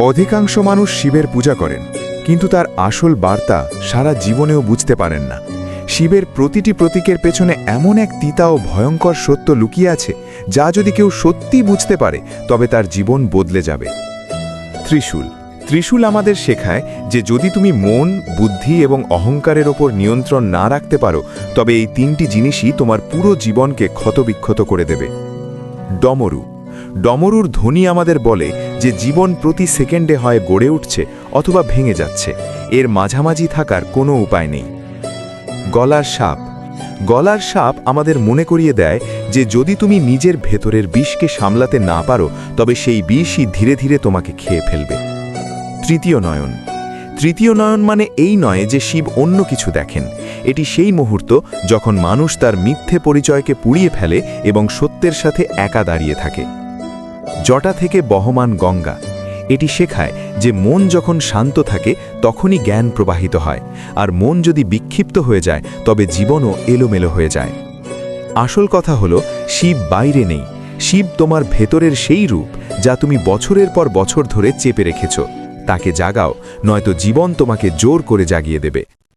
অধিকাংশ মানুষ শিবের পূজা করেন, কিন্তু তার আসল বার্তা সারা জীবনেও বুঝতে পারেন না। শিবের প্রতিটি প্রতীকের পেছনে এমন এক তিতা ও ভয়ঙ্কর সত্য লুকিয়ে আছে, যা যদি কেউ সত্যি বুঝতে পারে তবে তার জীবন বদলে যাবে। ত্রিশূল। ত্রিশূল আমাদের শেখায় যে যদি তুমি মন, বুদ্ধি এবং অহংকারের ওপর নিয়ন্ত্রণ না রাখতে পারো, তবে এই তিনটি জিনিসই তোমার পুরো জীবনকে ক্ষতবিক্ষত করে দেবে। ডমরু। ডমরুর ধ্বনি আমাদের বলে যে জীবন প্রতি সেকেন্ডে হয় গড়ে উঠছে অথবা ভেঙে যাচ্ছে, এর মাঝামাঝি থাকার কোনো উপায় নেই। গলার সাপ। গলার সাপ আমাদের মনে করিয়ে দেয় যে যদি তুমি নিজের ভেতরের বিষকে সামলাতে না পারো, তবে সেই বিষই ধীরে ধীরে তোমাকে খেয়ে ফেলবে। তৃতীয় নয়ন। তৃতীয় নয়ন মানে এই নয় যে শিব অন্য কিছু দেখেন, এটি সেই মুহূর্ত যখন মানুষ তার মিথ্যে পরিচয়কে পুড়িয়ে ফেলে এবং সত্যের সাথে একা দাঁড়িয়ে থাকে। জটা থেকে বহমান গঙ্গা। এটি শেখায় যে মন যখন শান্ত থাকে তখনই জ্ঞান প্রবাহিত হয়, আর মন যদি বিক্ষিপ্ত হয়ে যায় তবে জীবনও এলোমেলো হয়ে যায়। আসল কথা হলো, শিব বাইরে নেই, শিব তোমার ভেতরের সেই রূপ যা তুমি বছরের পর বছর ধরে চেপে রেখেছ। তাকে জাগাও, নয়তো জীবন তোমাকে জোর করে জাগিয়ে দেবে।